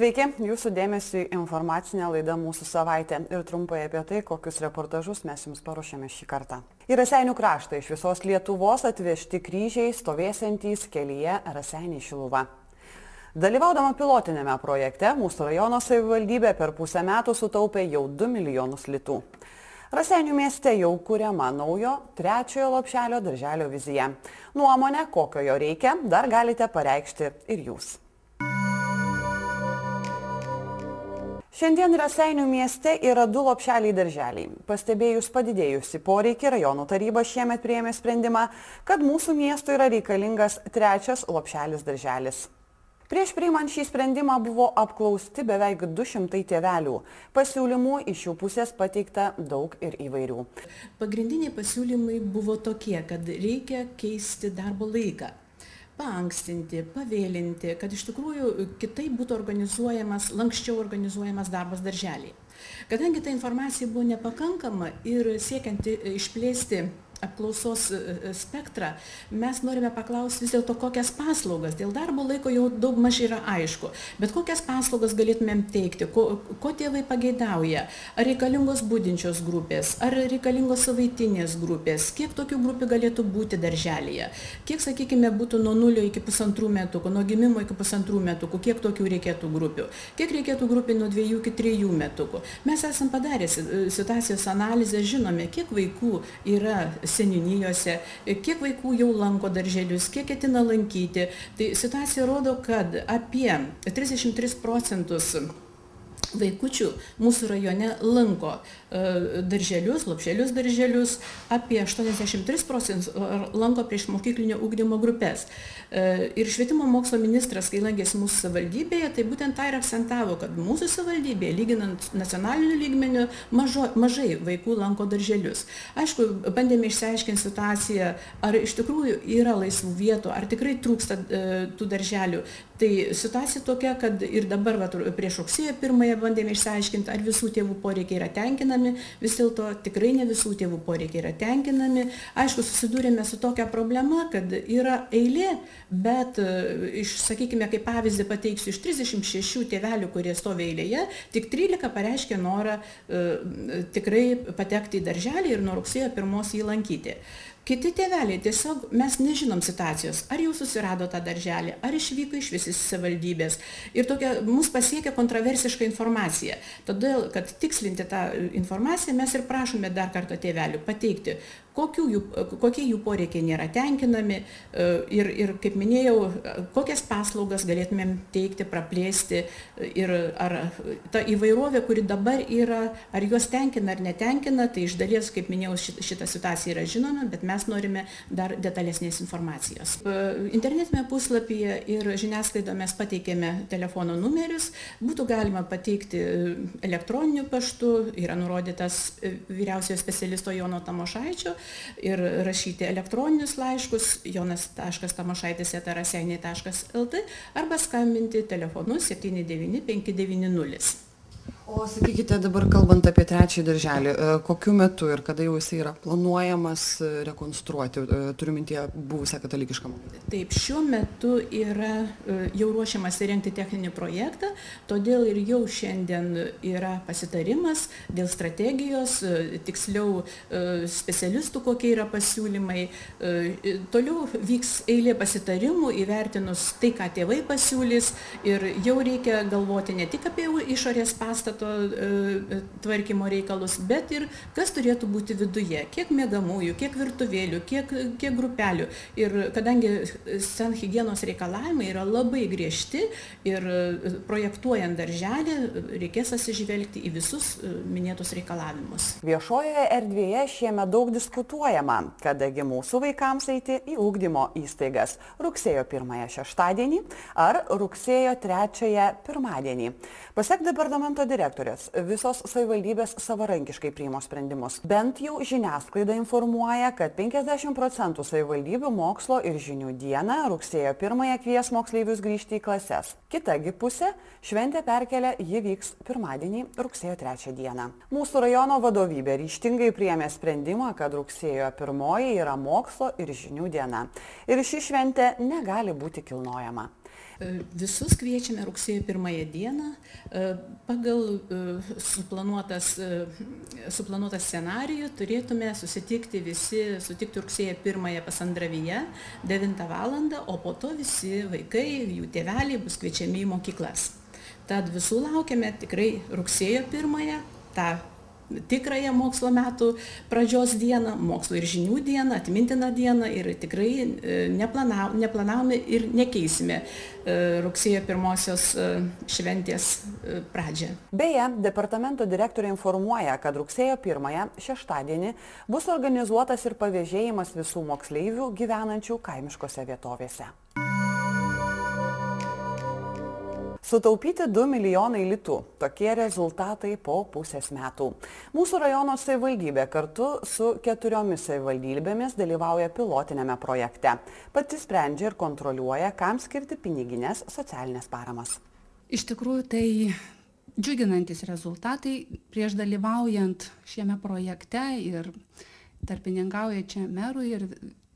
Sveiki, jūsų dėmesiui informacinė laida Mūsų savaitė ir trumpai apie tai, kokius reportažus mes jums paruošėme šį kartą. Į Raseinių kraštą iš visos Lietuvos atvežti kryžiai stovėsiantys kelyje Raseiniai-Šiluva. Dalyvaudama pilotinėme projekte, mūsų rajono savivaldybė per pusę metų sutaupė jau 2 milijonus litų. Raseinių mieste jau kuriama naujo 3-ojo lopšelio darželio vizija. Nuomonę, kokio jo reikia, dar galite pareikšti ir jūs. Šiandien Raseinių mieste yra 2 lopšeliai darželiai. Pastebėjus padidėjusi poreikį, rajonų taryba šiemet priėmė sprendimą, kad mūsų miestui yra reikalingas 3 lopšelis darželis. Prieš priimant šį sprendimą buvo apklausti beveik 200 tėvelių. Pasiūlymų iš jų pusės pateikta daug ir įvairių. Pagrindiniai pasiūlymai buvo tokie, kad reikia keisti darbo laiką. Paankstinti, pavėlinti, kad iš tikrųjų kitaip būtų lankščiau organizuojamas darbas darželiai. Kadangi ta informacija buvo nepakankama ir siekiant išplėsti apklausos spektrą, mes norime paklausti vis dėlto kokias paslaugas. Dėl darbo laiko jau daug mažai yra aišku, bet kokias paslaugas galėtumėm teikti, ko tėvai pageidauja, ar reikalingos budinčios grupės, ar reikalingos savaitinės grupės, kiek tokių grupių galėtų būti darželyje, kiek, sakykime, būtų nuo 0 iki 1,5 metukų, nuo gimimo iki 1,5 metukų, kiek tokių reikėtų grupių, kiek reikėtų grupių nuo 2 iki 3 metukų. Mes esam padarę situacijos analizę, žinome, kiek vaikų yra seniūnijose, kiek vaikų jau lanko darželius, kiek ketina lankyti. Tai situacija rodo, kad apie 33% vaikučių mūsų rajone lanko darželius, lopšelius darželius, apie 83% lanko priešmokyklinio ugdymo grupės. Ir švietimo mokslo ministras, kai lankėsi mūsų savivaldybėje, tai būtent tą ir akcentavo, kad mūsų savivaldybėje, lyginant nacionaliniu lygmeniu, mažai vaikų lanko darželius. Aišku, bandėme išsiaiškinti situaciją, ar iš tikrųjų yra laisvų vietų, ar tikrai trūksta tų darželių. Tai situacija tokia, kad ir dabar prieš rugsėjo 1 bandėme išsiaiškinti, ar visų tėvų poreikiai yra tenkinami. Vis dėlto tikrai ne visų tėvų poreikiai yra tenkinami. Aišku, susidūrėme su tokia problema, kad yra eilė, bet, sakykime, kaip pavyzdį pateiksiu, iš 36 tėvelių, kurie stovi eilėje, tik 13 pareiškė norą tikrai patekti į darželį ir nuo rugsėjo 1 jį lankyti. Kiti tėveliai, tiesiog mes nežinom situacijos, ar jau susirado tą darželį, ar išvyko iš visos savivaldybės. Ir tokia mus pasiekia kontroversiška informacija. Todėl, kad tikslinti tą informaciją, mes ir prašome dar kartą tėvelių pateikti, kokie jų poreikiai nėra tenkinami ir kaip minėjau, kokias paslaugas galėtumėm teikti, praplėsti ir ar ta įvairovė, kuri dabar yra, ar juos tenkina ar netenkina, tai iš dalies, kaip minėjau, šita situacija yra žinoma, bet mes norime dar detalesnės informacijos. Internetinėme puslapyje ir žiniasklaidoje mes pateikėme telefono numerius, būtų galima pateikti elektroniniu paštu, yra nurodytas vyriausiojo specialisto Jono Tamošaičio, ir rašyti elektroninius laiškus jonas.tamošaitis@raseiniai.lt arba skambinti telefonu 79 590. O sakykite, dabar kalbant apie 3 darželį, kokiu metu ir kada jau jisai yra planuojamas rekonstruoti, turiu mintyje buvusią katalikišką mokyklą? Taip, šiuo metu yra jau ruošiamas įrengti techninį projektą, todėl ir jau šiandien yra pasitarimas dėl strategijos, tiksliau specialistų, kokie yra pasiūlymai. Toliau vyks eilė pasitarimų, įvertinus tai, ką tėvai pasiūlys, ir jau reikia galvoti ne tik apie išorės pastato tvarkymo reikalus, bet ir kas turėtų būti viduje, kiek miegamųjų, kiek virtuvėlių, kiek grupelių. Ir kadangi sanhigienos reikalavimai yra labai griežti ir projektuojant darželį reikės atsižvelgti į visus minėtus reikalavimus. Viešojoje erdvėje šiemet daug diskutuojama, kadagi mūsų vaikams eiti į ugdymo įstaigas rugsėjo 1 šeštadienį ar rugsėjo 3 pirmadienį. Pasak departamento direktorės, visos savivaldybės savarankiškai priima sprendimus. Bent jau žiniasklaida informuoja, kad 50% savivaldybių mokslo ir žinių dieną rugsėjo 1 kvies moksleivius grįžti į klases. Kitagi pusė šventė perkelia, ji vyks pirmadienį rugsėjo 3 dieną. Mūsų rajono vadovybė ryžtingai priėmė sprendimą, kad rugsėjo 1 yra mokslo ir žinių diena. Ir ši šventė negali būti kilnojama. Visus kviečiame rugsėjo 1 dieną. Pagal suplanuotą scenarijų turėtume susitikti rugsėjo 1 pas Andravyje 9 val. O po to visi vaikai, jų tėveliai bus kviečiami į mokyklas. Tad visų laukiame tikrai rugsėjo 1, tą tikrąją mokslo metų pradžios dieną, mokslo ir žinių dieną, atmintiną dieną ir tikrai neplanavome ir nekeisime rugsėjo 1 šventės pradžią. Beje, departamento direktorė informuoja, kad rugsėjo 1 šeštadienį bus organizuotas ir pavėžėjimas visų moksleivių gyvenančių kaimiškose vietovėse. Sutaupyti 2 milijonai litų. Tokie rezultatai po pusės metų. Mūsų rajono savivaldybė kartu su 4 savivaldybėmis dalyvauja pilotinėme projekte. Pati sprendžia ir kontroliuoja, kam skirti piniginės socialinės paramas. Iš tikrųjų, tai džiuginantis rezultatai. Prieš dalyvaujant šiame projekte ir tarpininkaujančiam merui ir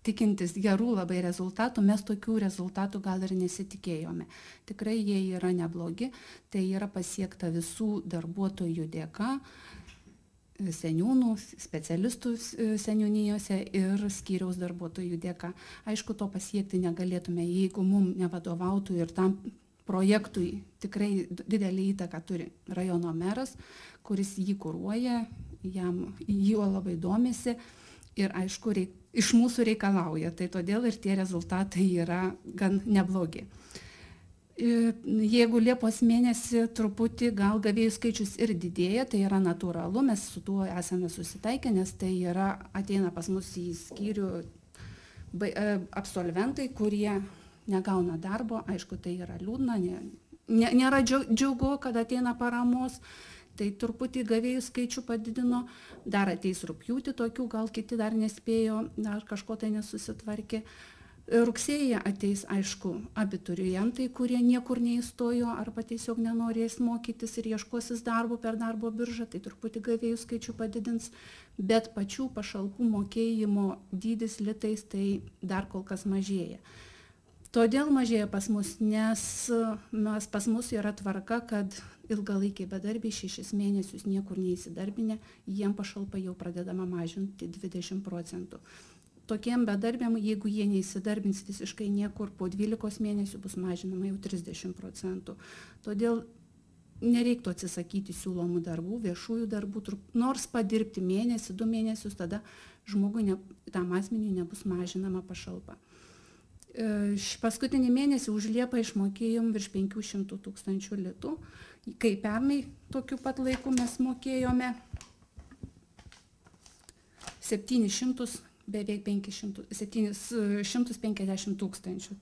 tikintis gerų labai rezultatų, mes tokių rezultatų gal ir nesitikėjome. Tikrai jie yra neblogi, tai yra pasiekta visų darbuotojų dėka, seniūnų, specialistų seniūnijose ir skyriaus darbuotojų dėka. Aišku, to pasiekti negalėtume, jeigu mums nevadovautų ir tam projektui tikrai didelį įtaką turi rajono meras, kuris jį kuruoja, juo labai domisi ir aišku, iš mūsų reikalauja, tai todėl ir tie rezultatai yra gan neblogi. Jeigu Liepos mėnesį truputį gal gavėjų skaičius ir didėja, tai yra natūralu, mes su tuo esame susitaikę, nes tai yra ateina pas mus į skyrių absolventai, kurie negauna darbo, aišku, tai yra liūdna, nėra džiugu, kad ateina paramos. Tai truputį gavėjų skaičių padidino, dar ateis rugpjūtį tokių, gal kiti dar nespėjo, dar kažko tai nesusitvarkė. Rugsėjį ateis, aišku, abiturientai, kurie niekur neįstojo arba tiesiog nenorės mokytis ir ieškosis darbo per darbo biržą, tai truputį gavėjų skaičių padidins, bet pačių pašalpų mokėjimo dydis litais tai dar kol kas mažėja. Todėl mažėja pas mus, nes pas mus yra tvarka, kad ilgalaikiai bedarbiai 6 mėnesius niekur neįsidarbinę, jiem pašalpa jau pradedama mažinti 20%. Tokiem bedarbiam, jeigu jie neįsidarbins visiškai niekur, po 12 mėnesių bus mažinama jau 30%. Todėl nereiktų atsisakyti siūlomų darbų, viešųjų darbų, nors padirbti mėnesį, 2 mėnesius, tada žmogui, tam asmeniui nebus mažinama pašalpa. Paskutinį mėnesį už Liepą išmokėjom virš 500 000 litų, kai pernai tokiu pat laiku mes mokėjome 750 000,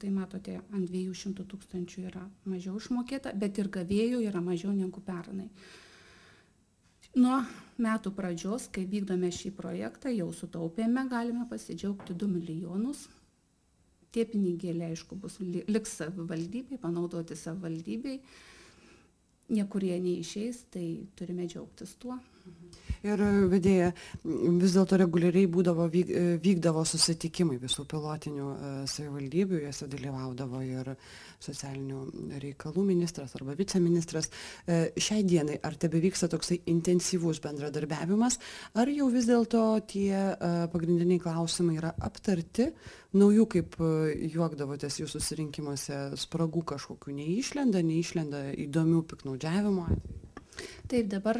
tai matote, ant 200 000 yra mažiau išmokėta, bet ir gavėjų yra mažiau negu pernai. Nuo metų pradžios, kai vykdome šį projektą, jau sutaupėme, galime pasidžiaugti 2 milijonus. Tie pinigėliai, aišku, liks savivaldybei, panaudoti savivaldybei, niekurie neišeis, tai turime džiaugtis tuo. Ir vedėja, vis dėlto reguliariai vykdavo susitikimai visų pilotinių savivaldybių, juose dalyvaudavo ir socialinių reikalų ministras arba viceministras. Šiai dienai ar tebevyksta toksai intensyvus bendradarbiavimas, ar jau vis dėlto tie pagrindiniai klausimai yra aptarti, naujų, kaip juokdavotės jų susirinkimuose, spragų kažkokių neišlenda įdomių piktnaudžiavimo atvejų? Taip, dabar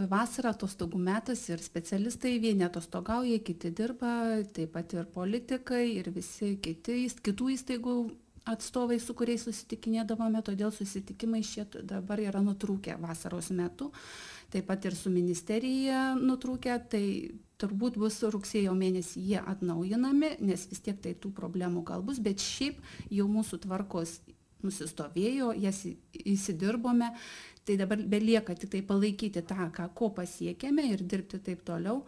vasara atostogų metas ir specialistai vieni atostogauja, kiti dirba, taip pat ir politikai ir visi kitų įstaigų atstovai, su kuriais susitikinėdavome, todėl susitikimai šie dabar yra nutrūkę vasaros metu, taip pat ir su ministerija nutrūkę, tai turbūt bus rugsėjo mėnesį jie atnaujinami, nes vis tiek tai tų problemų gal bus, bet šiaip jau mūsų tvarkos nusistovėjo, jas įsidirbome, tai dabar belieka tik tai palaikyti tą, ko pasiekėme ir dirbti taip toliau.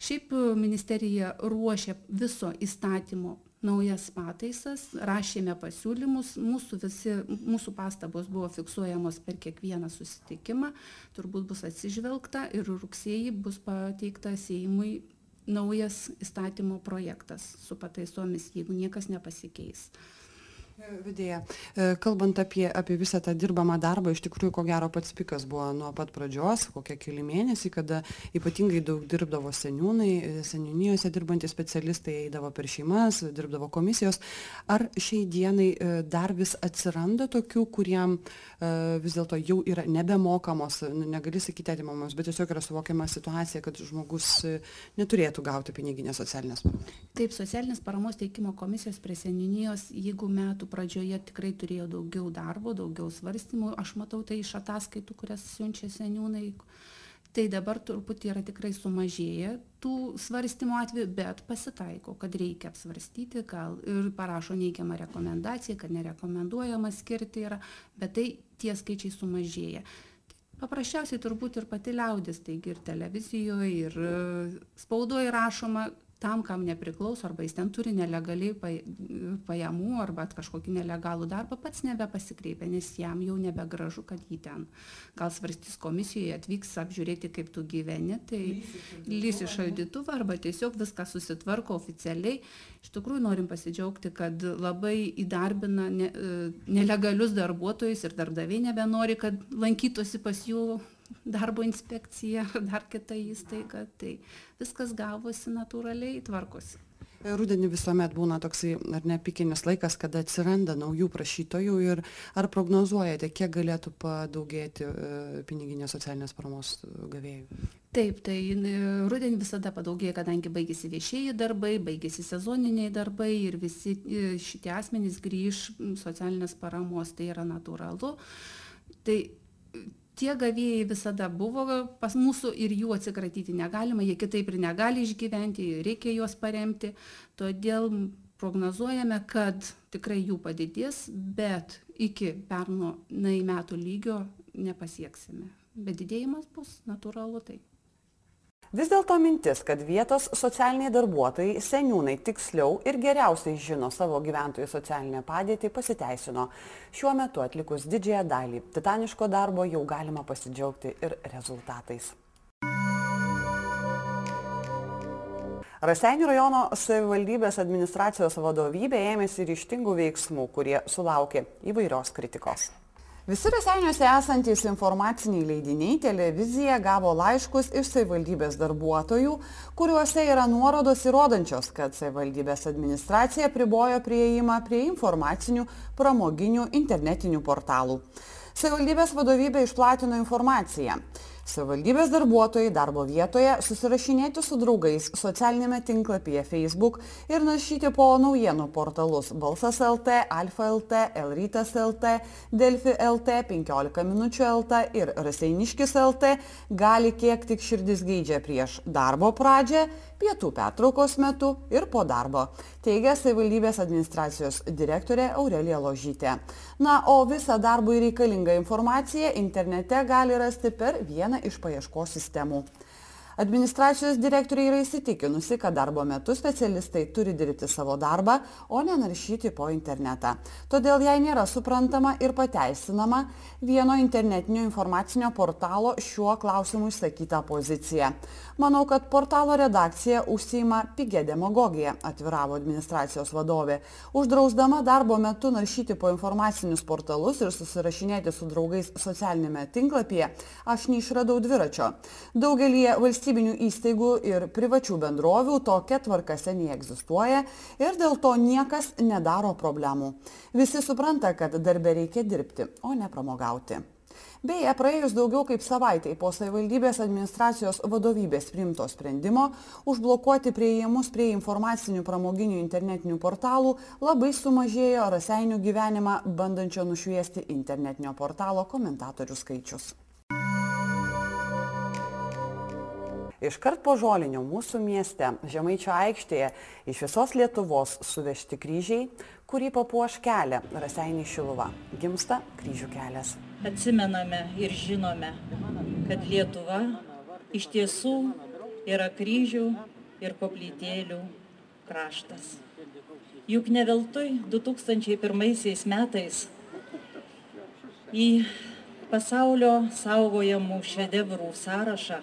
Šiaip ministerija ruošia viso įstatymo naujas pataisas, rašėme pasiūlymus, mūsų pastabos buvo fiksuojamos per kiekvieną susitikimą, turbūt bus atsižvelgta ir rugsėjį bus pateikta Seimui naujas įstatymo projektas su pataisomis, jeigu niekas nepasikeis. Vidėja, kalbant apie visą tą dirbamą darbą, iš tikrųjų, ko gero pats pikas buvo nuo pat pradžios, kokie keli mėnesiai, kada ypatingai daug dirbdavo seniūnai, seniūnijose dirbantys specialistai, eidavo per šeimas, dirbdavo komisijos. Ar šiai dienai dar vis atsiranda tokių, kuriem vis dėlto jau yra nebemokamos, negali sakyti atimamos, bet tiesiog yra suvokiama situacija, kad žmogus neturėtų gauti piniginės socialinės paramos? Taip, socialinės paramos teikimo komisijos prie seniūnijos, jeigu metų pradžioje tikrai turėjo daugiau darbo, daugiau svarstymų, aš matau tai iš ataskaitų, kurias siunčia seniūnai, tai dabar truputį yra tikrai sumažėję tų svarstymų atveju, bet pasitaiko, kad reikia apsvarstyti, gal ir parašo neigiamą rekomendaciją, kad nerekomenduojama skirti yra, bet tai tie skaičiai sumažėja. Paprasčiausiai turbūt ir pati liaudis, taigi ir televizijoje, ir spaudoje rašoma, tam, kam nepriklauso, arba jis ten turi nelegaliai pajamų, arba kažkokį nelegalų darbą, pats nebepasikreipia, nes jam jau nebegražu, kad jį ten gal svarstys komisijoje, atvyks apžiūrėti, kaip tu gyveni, tai lys iš šaldytuvą, arba tiesiog viską susitvarko oficialiai. Iš tikrųjų norim pasidžiaugti, kad labai įdarbina nelegalius darbuotojus ir darbdaviai nebenori, kad lankytųsi pas jų darbo inspekcija ar dar kita įstaiga, tai viskas gavosi natūraliai, tvarkosi. Rudenį visuomet būna toksai, ar ne, pikinis laikas, kada atsiranda naujų prašytojų ir ar prognozuojate, kiek galėtų padaugėti piniginės socialinės paramos gavėjų? Taip, tai rudenį visada padaugėja, kadangi baigėsi viešieji darbai, baigėsi sezoniniai darbai ir visi šitie asmenys grįž socialinės paramos, tai yra natūralu. Tai tie gavėjai visada buvo pas mūsų ir jų atsikratyti negalima, jie kitaip ir negali išgyventi, reikia juos paremti, todėl prognozuojame, kad tikrai jų padidės, bet iki pernai metų lygio nepasieksime. Bet didėjimas bus natūralu tai. Vis dėlto mintis, kad vietos socialiniai darbuotojai, seniūnai tiksliau ir geriausiai žino savo gyventojų socialinę padėtį, pasiteisino. Šiuo metu atlikus didžiąją dalį titaniško darbo jau galima pasidžiaugti ir rezultatais. Raseinių rajono savivaldybės administracijos vadovybė ėmėsi ryžtingų veiksmų, kurie sulaukė įvairios kritikos. Visi Raseiniuose esantys informaciniai leidiniai, televizija gavo laiškus iš savivaldybės darbuotojų, kuriuose yra nuorodos įrodančios, kad savivaldybės administracija pribojo prieėjimą prie informacinių, pramoginių, internetinių portalų. Savivaldybės vadovybė išplatino informaciją. Savivaldybės darbuotojai darbo vietoje susirašinėti su draugais socialinėme tinklapyje Facebook ir naršyti po naujienų portalus Balsas LT, Alfa LT, Elrytas LT, Delfi LT, 15 minučių LT ir Raseiniškis LT gali kiek tik širdis geidžia prieš darbo pradžią, pietų pertraukos metu ir po darbo, teigia savivaldybės administracijos direktorė Aurelija Ložytė. Na, o visą darbui reikalingą informaciją internete gali rasti per vieną iš paieškos sistemų. Administracijos direktorė yra įsitikinusi, kad darbo metu specialistai turi dirbti savo darbą, o ne naršyti po internetą. Todėl jai nėra suprantama ir pateisinama vieno internetinio informacinio portalo šiuo klausimu išsakytą poziciją. Manau, kad portalo redakcija užsiima pigia demagogija, atviravo administracijos vadovė. Uždrausdama darbo metu naršyti po informacinius portalus ir susirašinėti su draugais socialinėme tinklapyje, aš neišradau dviračio. Daugelie valstybinių įstaigų ir privačių bendrovių tokia tvarka seniai egzistuoja ir dėl to niekas nedaro problemų. Visi supranta, kad darbe reikia dirbti, o ne pramogauti. Beje, praėjus daugiau kaip savaitei po savivaldybės administracijos vadovybės priimto sprendimo užblokuoti priėjimus prie informacinių pramoginių internetinių portalų labai sumažėjo Raseinių gyvenimą bandančio nušviesti internetinio portalo komentatorių skaičius. Iškart po žolinio mūsų mieste, Žemaičio aikštėje, iš visos Lietuvos suvežti kryžiai, kurį papuoš kelią Raseiniai-Šiluva. Gimsta kryžių kelias. Atsimename ir žinome, kad Lietuva iš tiesų yra kryžių ir koplytėlių kraštas. Juk ne veltui 2001 metais į pasaulio saugojamų šedevrų sąrašą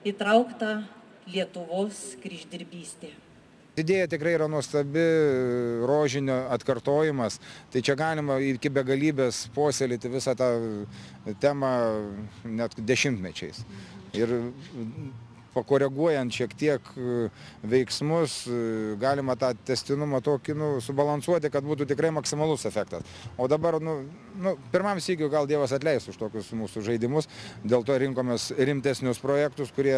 įtraukta Lietuvos kryždirbystė. Idėja tikrai yra nuostabi, rožinio atkartojimas, tai čia galima iki begalybės puoselėti visą tą temą net dešimtmečiais. Ir pakoreguojant šiek tiek veiksmus, galima tą testinumą tokį subalansuoti, kad būtų tikrai maksimalus efektas. O dabar, pirmam sykiu gal Dievas atleis už tokius mūsų žaidimus, dėl to rinkomės rimtesnius projektus, kurie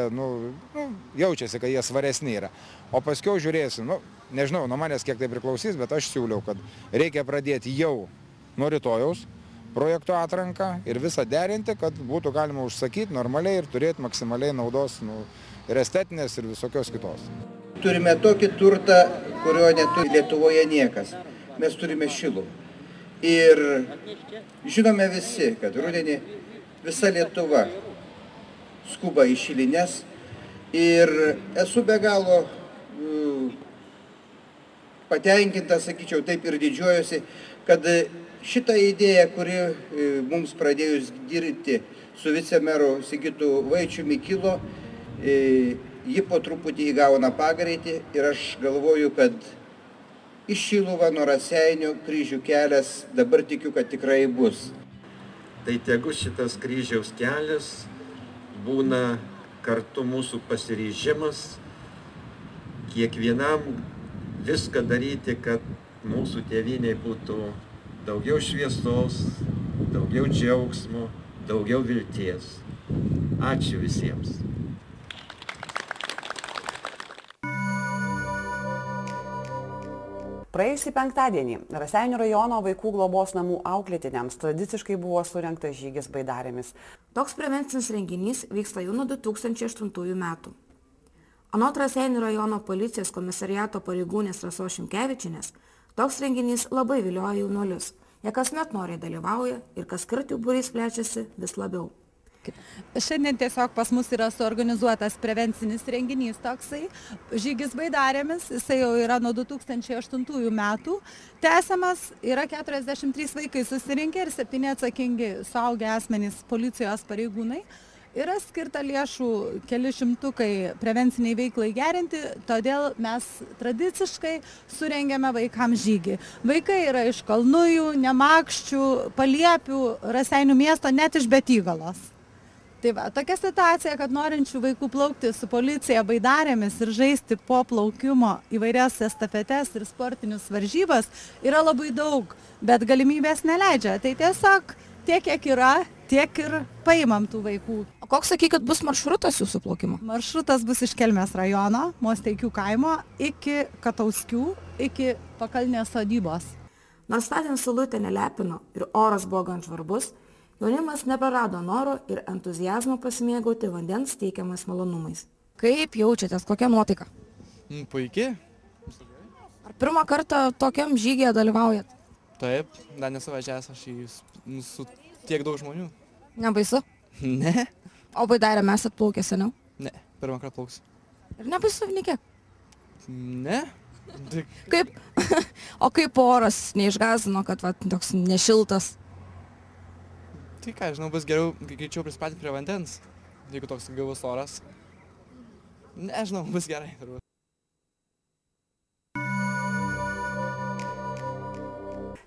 jaučiasi, kad jie svaresni yra. O paskiau žiūrėsim, nežinau, nuo manęs kiek tai priklausys, bet aš siūliau, kad reikia pradėti jau nuo rytojaus projekto atranką ir visą derinti, kad būtų galima užsakyti normaliai ir turėti maksimaliai naudos ir estetinės, ir visokios kitos. Turime tokį turtą, kurio neturi Lietuvoje niekas. Mes turime Šiluvą. Ir žinome visi, kad rudenį visa Lietuva skuba į Šilines. Ir esu be galo patenkintas, sakyčiau, taip ir didžiuojuosi, kad šitą idėją, kuri mums pradėjus dirbti su vicemeru Sigitu Vaičiumi kilo, ji po truputį įgauna pagreitį ir aš galvoju, kad iš Šiluvą nuo Raseinių kryžių kelias dabar tikiu, kad tikrai bus. Tai tegu šitas kryžiaus kelias būna kartu mūsų pasiryžimas kiekvienam viską daryti, kad mūsų tėvynei būtų daugiau šviesos, daugiau džiaugsmo, daugiau vilties. Ačiū visiems. Praėjusį penktadienį Raseinių rajono vaikų globos namų auklėtiniams tradiciškai buvo surengtas žygis baidarėmis. Toks prevencinis renginys vyksta jau nuo 2008 metų. Anot Raseinių rajono policijos komisariato pareigūnės Rasos Šimkevičienės, toks renginys labai vilioja jaunuolius. Jie kasmet noriai dalyvauja ir kaskart jų būrys plečiasi vis labiau. Šiandien tiesiog pas mus yra suorganizuotas prevencinis renginys toksai, žygis baidarėmis, jisai jau yra nuo 2008 metų, tęsiamas, yra 43 vaikai susirinkę ir 7 atsakingi suaugę asmenys policijos pareigūnai. Yra skirta lėšų keli šimtukai prevenciniai veiklai gerinti, todėl mes tradiciškai surengėme vaikams žygį. Vaikai yra iš Kalnujų, Nemakščių, Paliepių, Raseinių miesto, net iš Betygalos. Tai va, tokia situacija, kad norinčių vaikų plaukti su policija baidarėmis ir žaisti po plaukimo įvairias estafetes ir sportinius varžybas yra labai daug, bet galimybės neleidžia. Tai tiesiog tiek, kiek yra, tiek ir paimam tų vaikų. O koks sakykit bus maršrutas jūsų plaukimo? Maršrutas bus iš Kelmės rajono, Mosteikių kaimo, iki Katauskių, iki Pakalnės sodybos. Nors tądien saulutė nelepino ir oras buvo gan žvarbus, jaunimas neprarado noro ir entuziazmo pasimėgauti vandens teikiamais malonumais. Kaip jaučiatės, kokia nuotaika? Puikiai. Ar pirmą kartą tokiam žygyje dalyvaujat? Taip, dar nesu važiavęs aš su tiek daug žmonių. Nebaisu? Ne. O baidarėm esat plaukę seniau? Ne, pirmą kartą plauksiu. Ir nebaisu nei kiek? Ne. Kaip? O kaip oras neišgąsdino, kad toks nešiltas? Tai ką, žinau, bus geriau greičiau prispratyti prie vandens, jeigu toks gavus oras. Nežinau, bus gerai.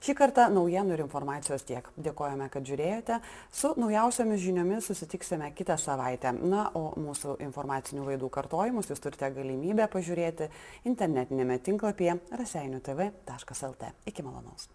Šį kartą naujienų ir informacijos tiek. Dėkojame, kad žiūrėjote. Su naujausiomis žiniomis susitiksime kitą savaitę. Na, o mūsų informacinių laidų kartojimus jūs turite galimybę pažiūrėti internetinėme tinklapyje raseiniutv.lt. Iki malonaus.